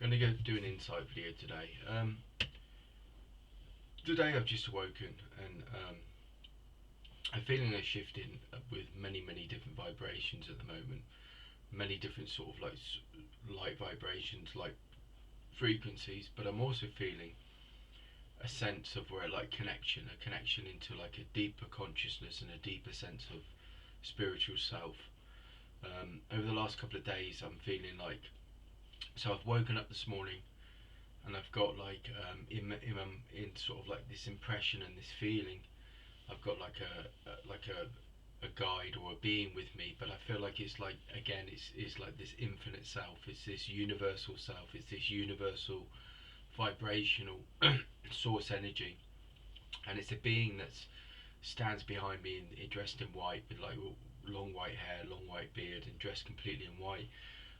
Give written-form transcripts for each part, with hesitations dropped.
I'm going to go do an insight video today. Today I've just awoken and I'm feeling a shift in with many different vibrations at the moment. Many different sort of like light vibrations, like frequencies, but I'm also feeling a sense of where like a connection into like a deeper consciousness and a deeper sense of spiritual self. Over the last couple of days, I'm feeling like, so I've woken up this morning and I've got like in sort of like this impression and this feeling. I've got like a guide or a being with me, but I feel like it's like, again, it's like this infinite self. It's this universal self. It's this universal vibrational source energy, and it's a being that stands behind me dressed in white with like long white hair, long white beard, and dressed completely in white.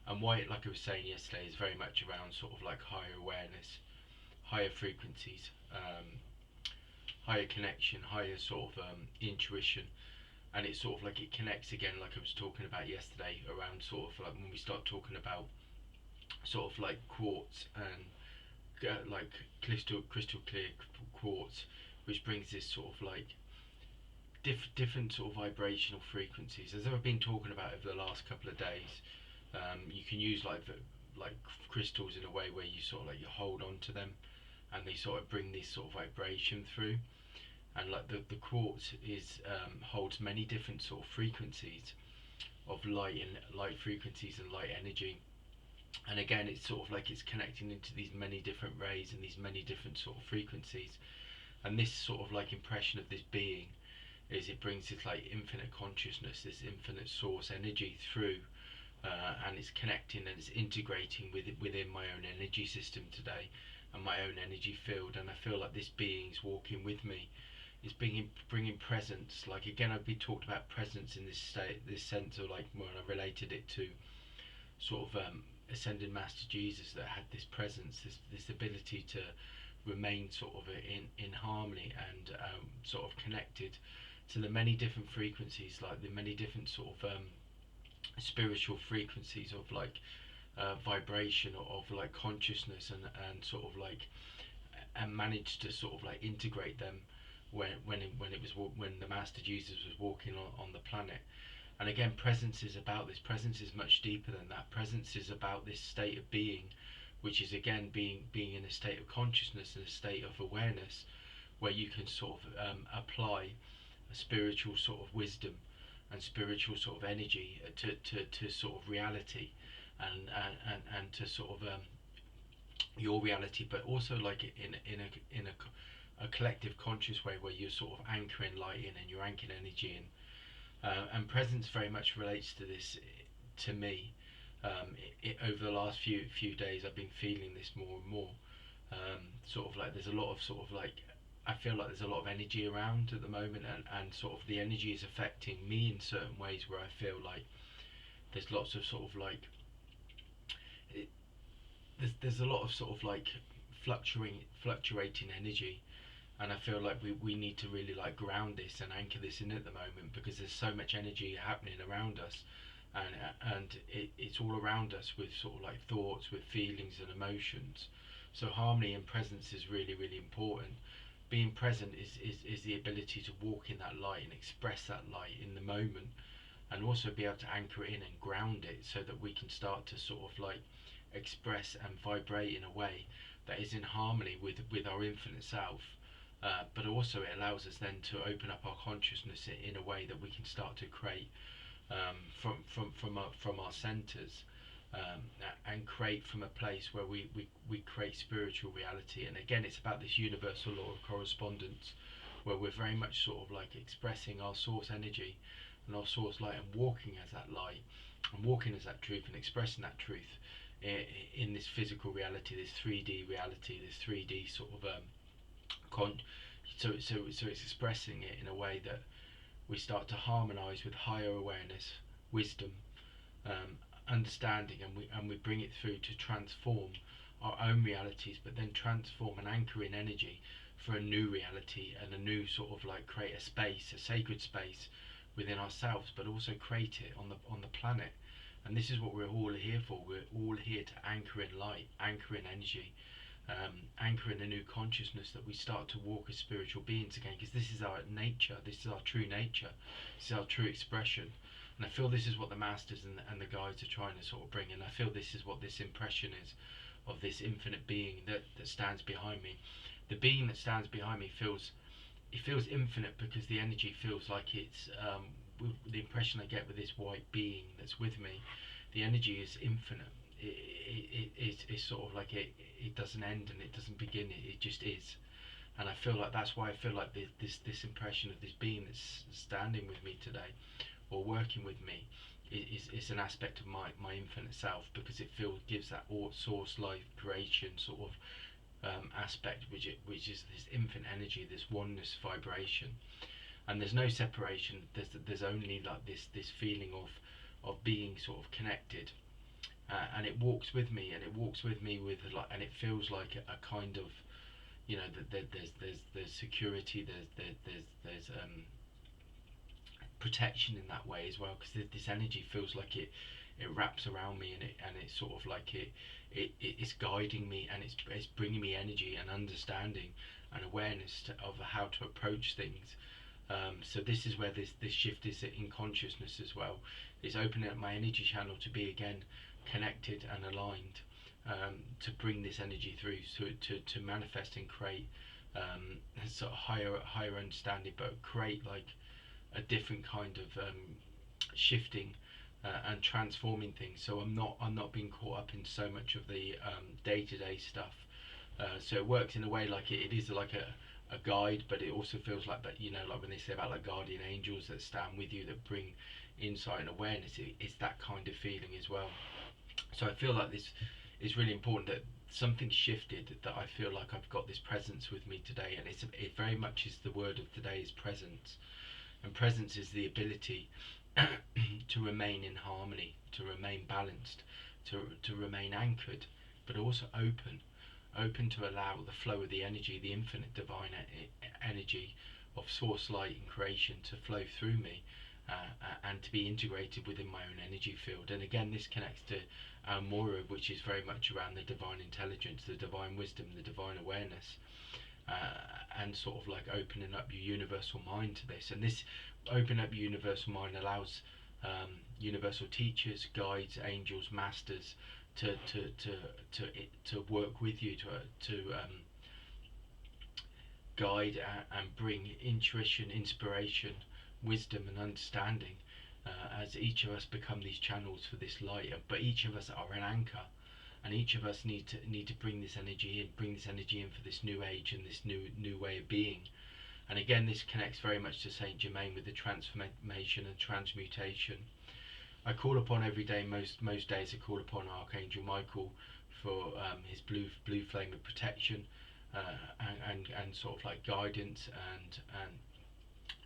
And white, like I was saying yesterday, is very much around sort of like higher awareness, higher frequencies, higher connection, higher sort of intuition. And it's sort of like it connects again, like I was talking about yesterday, around sort of like when we start talking about sort of like quartz and like crystal clear quartz, which brings this sort of like different sort of vibrational frequencies. As I've been talking about over the last couple of days, you can use like crystals in a way where you sort of like you hold on to them, and they sort of bring this sort of vibration through. And like the quartz is holds many different sort of frequencies of light frequencies and light energy. And again, it's sort of like it's connecting into these many different rays and these many different sort of frequencies. And this sort of like impression of this being is it brings this like infinite consciousness, this infinite source energy through, and it's connecting and it's integrating within my own energy system today and my own energy field. And I feel like this being's walking with me. It's bringing presence. Like again, I've been talked about presence in this state, this sense of like when I related it to sort of ascended Master Jesus, that had this presence, this ability to remain sort of in harmony and sort of connected to the many different frequencies, like the many different sort of spiritual frequencies of like vibration of like consciousness, and sort of like and managed to sort of like integrate them when the Master Jesus was walking on the planet. And again, presence is about this. Presence is much deeper than that. Presence is about this state of being, which is again being in a state of consciousness and a state of awareness, where you can sort of apply a spiritual sort of wisdom and spiritual sort of energy to sort of reality, and to sort of your reality, but also like in a collective conscious way where you're sort of anchoring light in and you're anchoring energy in. And presence very much relates to this, to me. Over the last few days, I've been feeling this more and more. Sort of like there's a lot of sort of like, I feel like there's a lot of energy around at the moment, and sort of the energy is affecting me in certain ways where I feel like there's lots of sort of like there's a lot of sort of like fluctuating energy. And I feel like we need to really like ground this and anchor this in at the moment, because there's so much energy happening around us, and it's all around us with sort of like thoughts, with feelings and emotions. So harmony and presence is really important. Being present is the ability to walk in that light and express that light in the moment, and also be able to anchor it in and ground it so that we can start to sort of like express and vibrate in a way that is in harmony with our infinite self. But also it allows us then to open up our consciousness in a way that we can start to create from our centers, and create from a place where we create spiritual reality. And again, it's about this universal law of correspondence, where we're very much sort of like expressing our source energy and our source light, and walking as that light and walking as that truth, and expressing that truth in this physical reality, this 3D reality, this 3D sort of so it's expressing it in a way that we start to harmonize with higher awareness, wisdom, understanding, and we bring it through to transform our own realities, but then transform and anchor in energy for a new reality, and a new sort of like create a space, a sacred space within ourselves, but also create it on the planet. And this is what we're all here for. We're all here to anchor in light, anchor in energy, anchor in a new consciousness, that we start to walk as spiritual beings again, because this is our nature, this is our true nature, this is our true expression. And I feel this is what the masters and the guides are trying to sort of bring, and I feel this is what this impression is of this infinite being that stands behind me. The being that stands behind me feels infinite, because the energy feels like it's the impression I get with this white being that's with me, the energy is infinite. It's sort of like it doesn't end and it doesn't begin, it just is. And I feel like that's why I feel like this impression of this being that's standing with me today, or working with me, is an aspect of my infinite self, because it gives that source life creation sort of aspect, which is this infinite energy, this oneness vibration. And there's no separation, there's only like this feeling of being sort of connected. And it walks with me, and it walks with me with like, and it feels like a kind of, you know, that there's security, there's protection in that way as well, because this energy feels like it wraps around me, and it's sort of like it's guiding me, and it's bringing me energy and understanding and awareness of how to approach things. So this is where this shift is in consciousness as well. It's opening up my energy channel to be again connected and aligned, to bring this energy through, to manifest and create sort of higher understanding, but create like a different kind of shifting and transforming things. So I'm not being caught up in so much of the day-to-day stuff. So it works in a way like it is like a guide, but it also feels like that, you know, like when they say about like guardian angels that stand with you, that bring insight and awareness, it's that kind of feeling as well. So I feel like this is really important, that something shifted, that I feel like I've got this presence with me today, and it very much is the word of today is presence. And presence is the ability to remain in harmony, to remain balanced, to remain anchored, but also open to allow the flow of the energy, the infinite divine energy of source light and creation to flow through me, and to be integrated within my own energy field. And again, this connects to Mora, which is very much around the divine intelligence, the divine wisdom, the divine awareness, and sort of like opening up your universal mind to this. And this open up your universal mind allows universal teachers, guides, angels, masters to work with you, to guide and bring intuition, inspiration, wisdom and understanding, as each of us become these channels for this light. But each of us are an anchor, and each of us need to bring this energy in for this new age and this new way of being. And again, this connects very much to Saint Germain with the transformation and transmutation. I call upon every day, most days I call upon Archangel Michael for his blue flame of protection, and sort of like guidance, and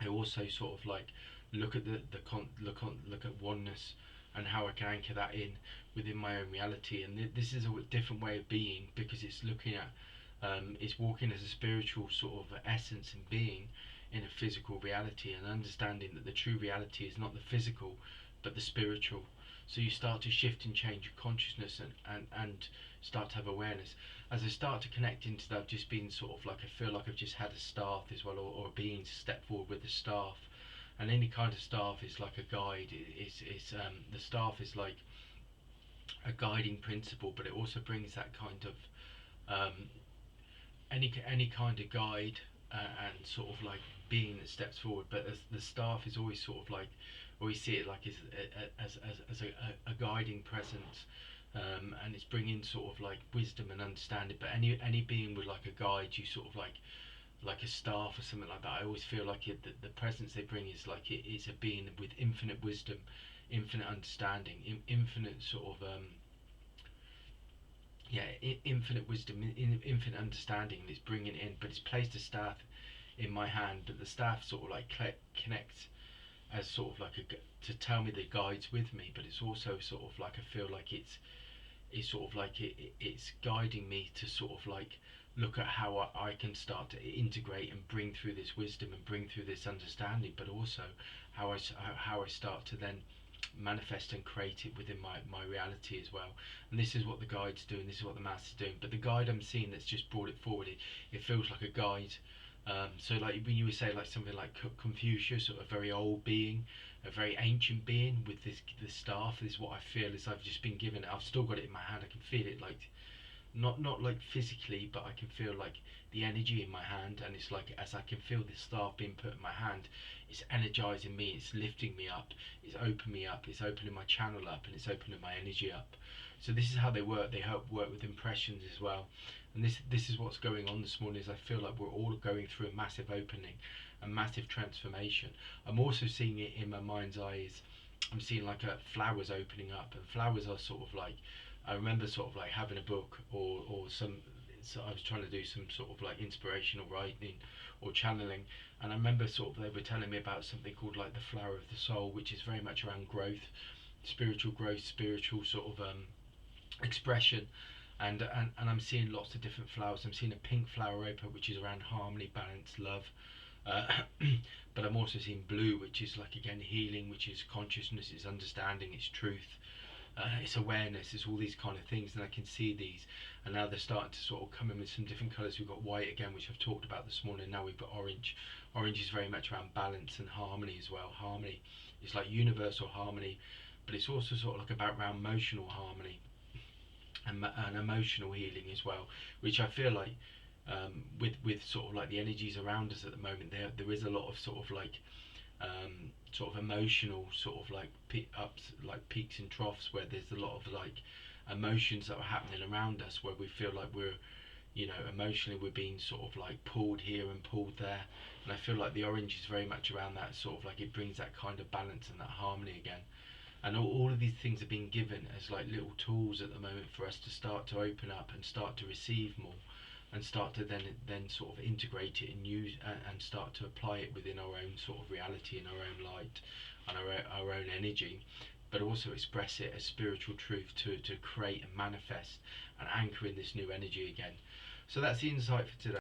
I also sort of like look at look at oneness, and how I can anchor that in within my own reality. And this is a different way of being, because it's looking at it's walking as a spiritual sort of essence and being in a physical reality, and understanding that the true reality is not the physical but the spiritual. So you start to shift and change your consciousness, and start to have awareness. As I start to connect into that, I've just been sort of like, I feel like I've just had a staff as well, or a being to step forward with the staff. And any kind of staff is like a guide. The staff is like a guiding principle, but it also brings that kind of any kind of guide, and sort of like being that steps forward. But the staff is always sort of like, always see it like as a guiding presence, and it's bringing sort of like wisdom and understanding. But any being with like a guide, you sort of like a staff or something like that, I always feel like the presence they bring is like it's a being with infinite wisdom, infinite understanding, infinite sort of infinite wisdom, infinite understanding, and it's bringing it in. But it's placed a staff in my hand, but the staff sort of like connects as sort of like to tell me the guides with me. But it's also sort of like, I feel like it's sort of like it's guiding me to sort of like look at how I can start to integrate and bring through this wisdom and bring through this understanding, but also how I start to then manifest and create it within my reality as well. And this is what the guide's doing, this is what the master's doing. But the guide I'm seeing that's just brought it forward, it feels like a guide. So like when you would say like something like Confucius, or a very old being, a very ancient being with this staff, this is what I feel is I've just been given it. I've still got it in my hand. I can feel it, like not like physically, but I can feel like the energy in my hand, and it's like as I can feel this staff being put in my hand, it's energizing me, it's lifting me up, it's opening me up, it's opening my channel up, and it's opening my energy up. So this is how they work. They help work with impressions as well. And this is what's going on this morning, is I feel like we're all going through a massive opening, a massive transformation. I'm also seeing it in my mind's eyes. I'm seeing like flowers opening up, and flowers are sort of like, I remember sort of like having a book or some, so I was trying to do some sort of like inspirational writing or channeling, and I remember sort of they were telling me about something called like the flower of the soul, which is very much around growth, spiritual sort of expression. And I'm seeing lots of different flowers. I'm seeing a pink flower open, which is around harmony, balance, love. Uh, but I'm also seeing blue, which is like again healing, which is consciousness, it's understanding, it's truth, it's awareness, it's all these kind of things. And I can see these, and now they're starting to sort of come in with some different colours. We've got white again, which I've talked about this morning. Now we've got orange. Orange is very much around balance and harmony as well. Harmony is like universal harmony, but it's also sort of like about around emotional harmony and emotional healing as well, which I feel like with sort of like the energies around us at the moment, there is a lot of sort of like sort of emotional sort of like ups, like peaks and troughs, where there's a lot of like emotions that are happening around us, where we feel like we're, you know, emotionally we're being sort of like pulled here and pulled there. And I feel like the orange is very much around that, sort of like it brings that kind of balance and that harmony again. And all of these things are being given as like little tools at the moment for us to start to open up and start to receive more, and start to then sort of integrate it and use and start to apply it within our own sort of reality and our own light and our own energy, but also express it as spiritual truth to create and manifest and anchor in this new energy again. So that's the insight for today.